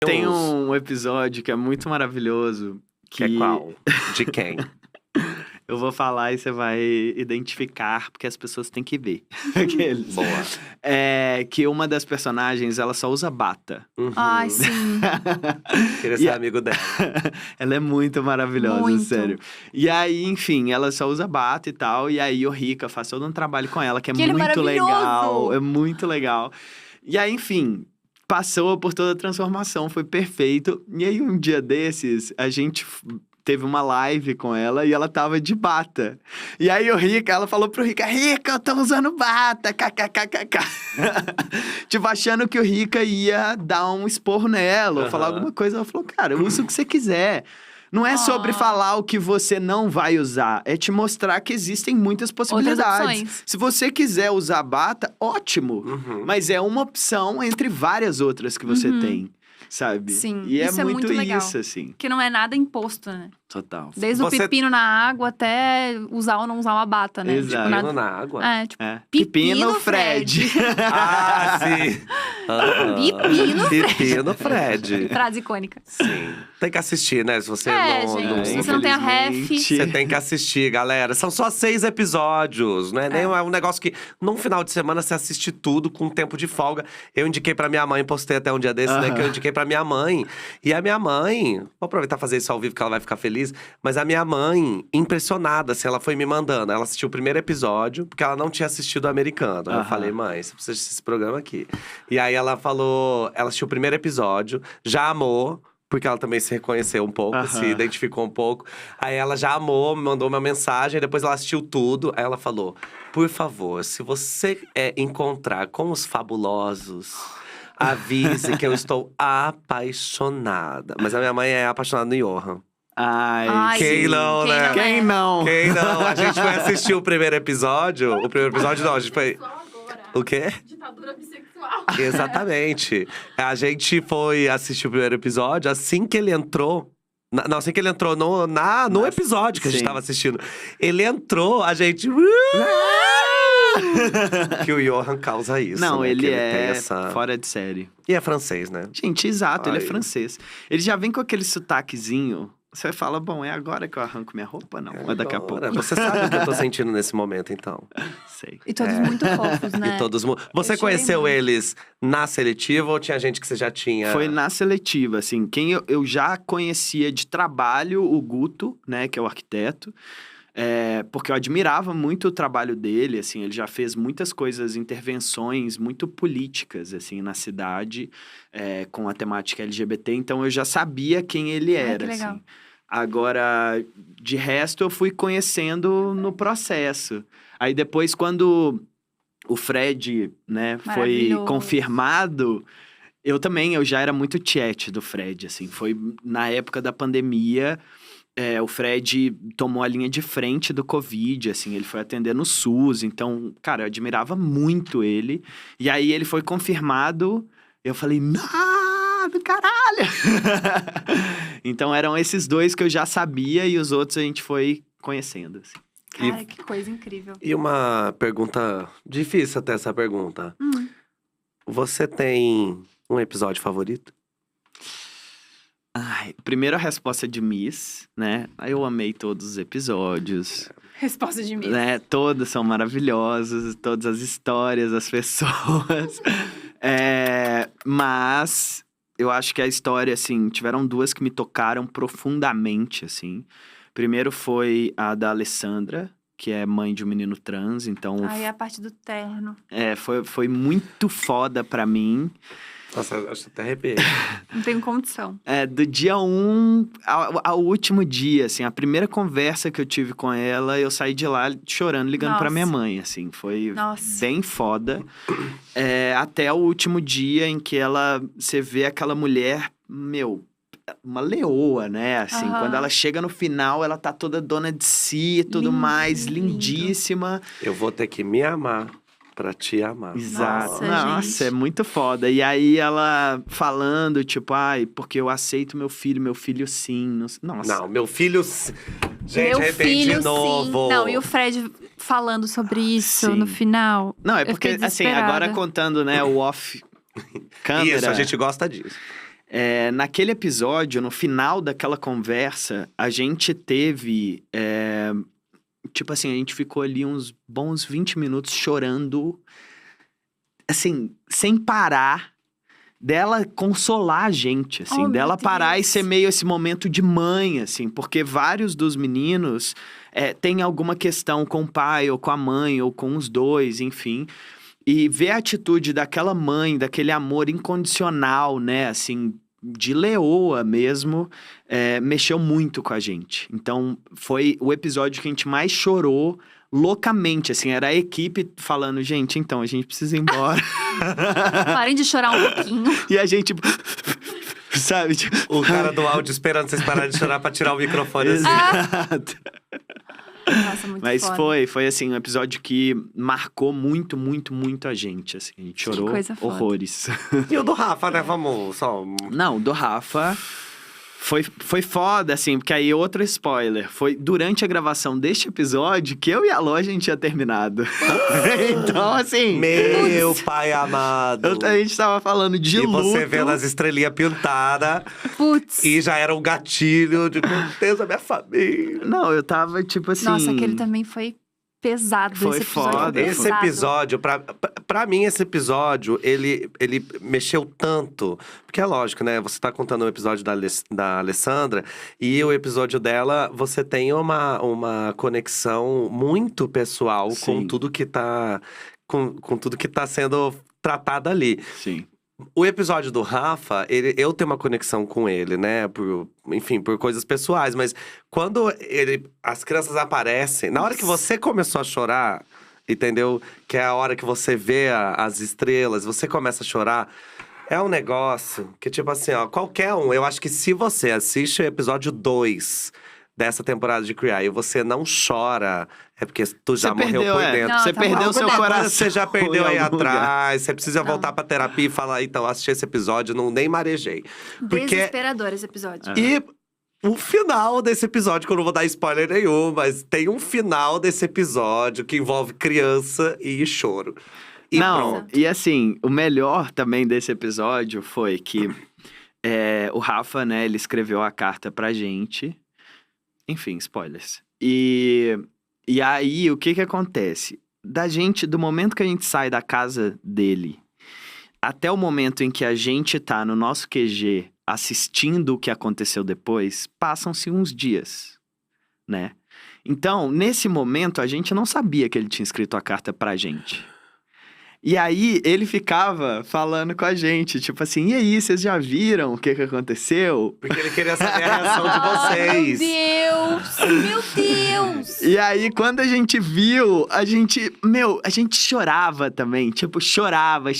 Tem um episódio que é muito maravilhoso. Que é qual? De quem? Eu vou falar e você vai identificar, porque as pessoas têm que ver. Aqueles. Boa. É que uma das personagens, ela só usa bata. Uhum. Ai, sim. Queria ser amigo dela. Ela é muito maravilhosa, Muito. sério. E aí, enfim, ela só usa bata e tal. E aí o Rica faz todo um trabalho com ela, que é ele é muito legal. maravilhoso. É muito legal. E aí, enfim, passou por toda a transformação, foi perfeito. E aí, um dia desses, a gente teve uma live com ela e ela tava de bata. E aí o Rica, ela falou pro Rica, Rica, eu tô usando bata, kkkk. Tipo, achando que o Rica ia dar um esporro nela, ou falar alguma coisa. Ela falou, cara, usa o que você quiser. Não é sobre falar o que você não vai usar, é te mostrar que existem muitas possibilidades. opções. Se você quiser usar bata, ótimo. Uhum. Mas é uma opção entre várias outras que você tem, sabe? Sim, E isso é é muito muito legal. isso, assim. Que não é nada imposto, né? Total. Desde Você- o pepino na água até usar ou não usar uma bata, né? Exato. Tipo, Pepino na água? É, tipo, É. Pepino Fred. Ah, sim. Pepino Pepino Fred. frase icônica. Sim. Tem que assistir, né? Se você Gente, se você não tem a ref, infelizmente. Você tem que assistir, galera. São só 6 episódios, né? Nem é um negócio que num final de semana você assiste tudo com tempo de folga. Eu indiquei pra minha mãe, postei até um dia desse, né? Que eu indiquei pra minha mãe. E a minha mãe, vou aproveitar e fazer isso ao vivo que ela vai ficar feliz. Mas a minha mãe, impressionada, assim, ela foi me mandando. Ela assistiu o primeiro episódio, porque ela não tinha assistido o americano. Eu falei, mãe, você precisa assistir esse programa aqui. E aí ela falou, ela assistiu o primeiro episódio, já amou. Porque ela também se reconheceu um pouco, se identificou um pouco. Aí ela já amou, me mandou uma mensagem, depois ela assistiu tudo. Aí ela falou, por favor, se você encontrar com os fabulosos, avise que eu estou apaixonada. Mas a minha mãe é apaixonada no Johan. Ai, Quem sim. não, né? Quem não? Quem não? A gente foi assistir o primeiro episódio. O primeiro episódio não, a gente foi… Agora. O quê? Ditadura bissexual. Exatamente. A gente foi assistir o primeiro episódio, assim que ele entrou… Não, assim que ele entrou no episódio que a gente sim. tava assistindo. Ele entrou, a gente… que o Johan causa isso, Não, né? ele Que tem é essa… fora de série. E é francês, né? Gente, exato, ele é Ai. francês. Ele já vem com aquele sotaquezinho. Você fala, bom, é agora que eu arranco minha roupa? Não, é daqui a pouco. Você sabe o que eu tô sentindo nesse momento, então. Sei. E todos muito fofos, né? E todos… Você Eu chorei conheceu muito. eles na seletiva ou tinha gente que você já tinha… Foi na seletiva, assim. Quem eu já conhecia de trabalho, o Guto, né, que é o arquiteto. Porque eu admirava muito o trabalho dele, assim. Ele já fez muitas coisas, intervenções muito políticas, assim, na cidade. Com a temática LGBT. Então, eu já sabia quem ele Ai, era, que legal. assim. Agora, de resto, eu fui conhecendo no processo. Aí, depois, quando o Fred, né, foi Maravilhoso. confirmado… Eu já era muito chat do Fred, assim. Foi na época da pandemia, o Fred tomou a linha de frente do Covid, assim. Ele foi atender no SUS, então, cara, eu admirava muito ele. E aí, ele foi confirmado, eu falei, do caralho! Então, eram esses dois que eu já sabia e os outros a gente foi conhecendo, assim. Cara, que coisa incrível. E uma pergunta… Difícil até essa pergunta. Você tem um episódio favorito? Ai, primeiro a resposta de Miss, né? Eu amei todos os episódios, Resposta de mim. né? Todos são maravilhosos, todas as histórias, as pessoas. Mas eu acho que a história, assim, tiveram duas que me tocaram profundamente, assim. Primeiro foi a da Alessandra, que é mãe de um menino trans, então Aí a parte do terno. foi muito foda pra mim. Nossa, eu acho que até arrepiei. Não tenho condição. Do dia 1 ao último dia, assim, a primeira conversa que eu tive com ela, eu saí de lá chorando, ligando pra Nossa. minha mãe, assim, foi Nossa. bem foda. Até o último dia em que você vê aquela mulher, uma leoa, né, assim, Aham. quando ela chega no final, ela tá toda dona de si e tudo Lindo, mais, lindo. lindíssima. Eu vou ter que me amar pra te amar. Exato. Nossa, Nossa, gente. é muito foda. E aí ela falando, tipo, porque eu aceito meu filho sim. Nossa. Não, meu filho… Gente, Meu arrependi filho, de novo. sim. Não, e o Fred falando sobre isso Sim. no final. Não, é Eu porque, fiquei assim, desesperada. agora contando, né, o off câmera. Isso, a gente gosta disso. naquele episódio, no final daquela conversa, a gente teve… tipo assim, a gente ficou ali uns bons 20 minutos chorando, assim, sem parar, dela consolar a gente, assim, Oh, meu dela parar e Deus. ser meio esse momento de mãe, assim, porque vários dos meninos têm alguma questão com o pai, ou com a mãe, ou com os dois, enfim. E ver a atitude daquela mãe, daquele amor incondicional, né, assim, de leoa mesmo, mexeu muito com a gente. Então, foi o episódio que a gente mais chorou loucamente, assim, era a equipe falando, gente, então, a gente precisa ir embora. Parem de chorar um pouquinho. E a gente, tipo, sabe? Tipo, O cara do áudio esperando vocês pararem de chorar pra tirar o microfone assim. exato. Nossa, muito Mas foda. foi assim, um episódio que marcou muito, muito, muito a gente, assim. A gente chorou coisa foda. horrores. E o do Rafa, né? Vamos só. Não, do Rafa foi foda, assim, porque aí outro spoiler. Foi durante a gravação deste episódio que eu e a Lô a gente tinha terminado. Então, assim, Meu pai amado. a gente tava falando de E luto. você vendo as estrelinhas pintadas. Putz. E já era um gatilho de meu Deus, a minha família. Não, eu tava, tipo assim… Nossa, aquele também foi pesado. Foi esse episódio foda. foi Esse pesado. episódio, pra mim, esse episódio, ele mexeu tanto. Porque é lógico, né? Você tá contando o episódio da Alessandra. E o episódio dela, você tem uma conexão muito pessoal com Sim. tudo que tá… Com tudo que tá sendo tratado ali. Sim. O episódio do Rafa, eu tenho uma conexão com ele, né? Enfim, por coisas pessoais. Mas quando as crianças aparecem… Na hora que você começou a chorar, entendeu? Que é a hora que você vê as estrelas, você começa a chorar. É um negócio que, tipo assim, ó… Qualquer um… Eu acho que se você assiste o episódio 2 dessa temporada de Criar e você não chora… É porque tu já Você morreu perdeu, por é. dentro. Não, Você tá perdeu bom. seu Alguma coração. coisa você já perdeu em aí algum lugar. atrás. Você precisa Não. voltar pra terapia e falar, então, assisti esse episódio, não nem marejei. Porque… Desesperador esse episódio. E o final desse episódio, que eu não vou dar spoiler nenhum, mas tem um final desse episódio que envolve criança e choro. E Não, pronto. e assim, o melhor também desse episódio foi que o Rafa, né, ele escreveu a carta pra gente. Enfim, spoilers. E aí, o que acontece? Do momento que a gente sai da casa dele, até o momento em que a gente tá no nosso QG assistindo o que aconteceu depois, passam-se uns dias, né? Então, nesse momento, a gente não sabia que ele tinha escrito a carta pra gente. E aí, ele ficava falando com a gente, tipo assim, e aí, vocês já viram o que aconteceu? Porque ele queria saber a reação de vocês. Meu Deus! Meu Deus! E aí, quando a gente viu, a gente chorava também. Tipo, chorava.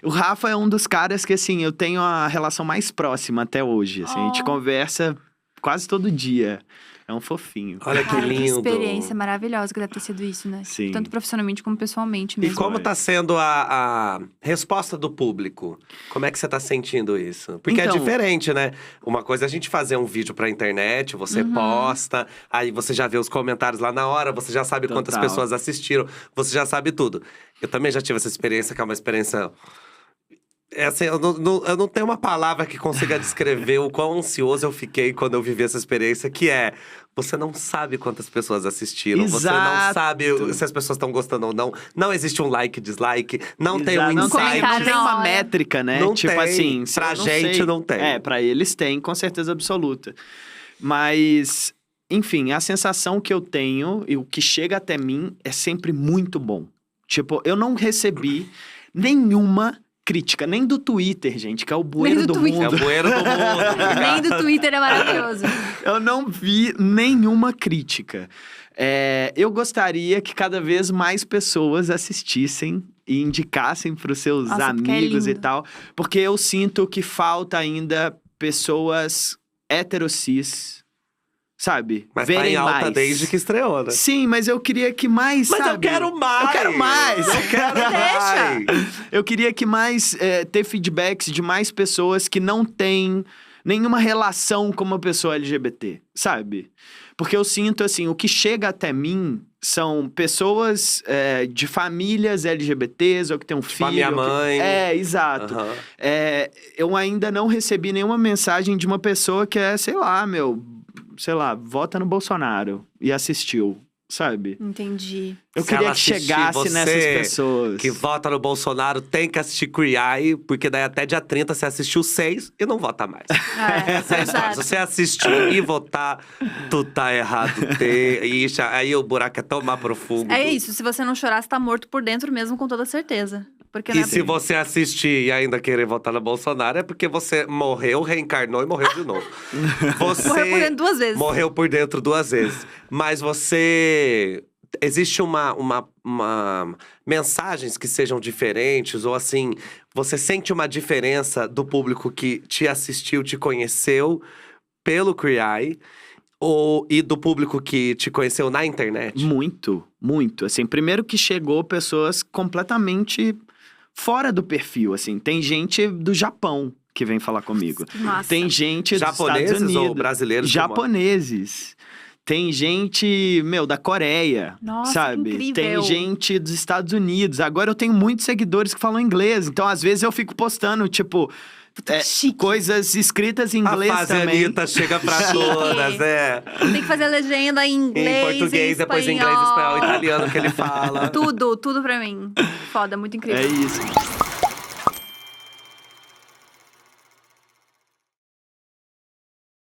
O Rafa é um dos caras que, assim, eu tenho a relação mais próxima até hoje. Assim, a gente Oh. conversa quase todo dia. É um fofinho. Olha que Cara, lindo. Que experiência maravilhosa que deve ter sido isso, né? Sim. Tanto profissionalmente como pessoalmente E mesmo. como tá sendo a resposta do público? Como é que você tá sentindo isso? Porque Então- é diferente, né? Uma coisa é a gente fazer um vídeo pra internet, você posta, aí você já vê os comentários lá na hora, você já sabe quantas Total. pessoas assistiram, você já sabe tudo. Eu também já tive essa experiência, que é uma experiência… É assim, eu não tenho uma palavra que consiga descrever o quão ansioso eu fiquei quando eu vivi essa experiência, que é… Você não sabe quantas pessoas assistiram, você não Exato. sabe se as pessoas estão gostando ou não. Não existe um like, dislike, não tem um Exato. Não insight. tem Comentário na uma hora. métrica, né? Não tipo tem. assim, se Pra eu não gente sei- não tem. Pra eles tem, com certeza absoluta. Mas, enfim, a sensação que eu tenho e o que chega até mim é sempre muito bom. Tipo, eu não recebi nenhuma crítica, nem do Twitter, gente, que é o bueiro do do Twitter. É o mundo. bueiro do mundo. Nem do Twitter é maravilhoso. Eu não vi nenhuma crítica. Eu gostaria que cada vez mais pessoas assistissem e indicassem para os seus Nossa, porque é amigos e lindo. tal, porque eu sinto que falta ainda pessoas heterocis, sabe? Mas tá verem em alta mais. desde que estreou, né? Sim, mas eu queria que mais, Mas eu sabe? quero mais! Eu quero mais! Eu quero Deixa. mais! Eu queria que mais ter feedbacks de mais pessoas que não têm nenhuma relação com uma pessoa LGBT, sabe? Porque eu sinto, assim, o que chega até mim são pessoas de famílias LGBTs, ou que tem um filho. A minha mãe. Exato. Aham. Eu ainda não recebi nenhuma mensagem de uma pessoa que sei lá, vota no Bolsonaro e assistiu, sabe? Entendi. Eu Se queria ela que assistir chegasse você, nessas pessoas. Que vota no Bolsonaro tem que assistir Queer Eye, porque daí até dia 30 você assistiu 6 e não vota mais. Essa é a história. Se você assistir e votar, tu tá errado. Ixi, aí o buraco é tão mais profundo. É isso, se você não chorar, você tá morto por dentro mesmo, com toda certeza. Porque não E é se você assistir e ainda querer votar no Bolsonaro, é porque você morreu, reencarnou e morreu de novo. Você morreu por dentro 2 vezes. morreu por dentro 2 vezes. Mas você… Existe uma mensagens que sejam diferentes, ou assim, você sente uma diferença do público que te assistiu, te conheceu pelo Queer Eye, e do público que te conheceu na internet? Muito, muito. Assim, primeiro que chegou pessoas completamente fora do perfil, assim. Tem gente do Japão que vem falar comigo. Nossa. Tem gente dos Japoneses Estados Unidos. ou brasileiros? Japoneses. Tem gente, da Coreia, Nossa, sabe? que incrível. Tem gente dos Estados Unidos. Agora eu tenho muitos seguidores que falam inglês. Então, às vezes, eu fico postando, tipo… chique. coisas escritas em inglês a fase também. Anitta chega pra todas, Tem que fazer a legenda em inglês, em português, depois em inglês, espanhol, italiano que ele fala. Tudo pra mim. Foda, muito incrível. É isso.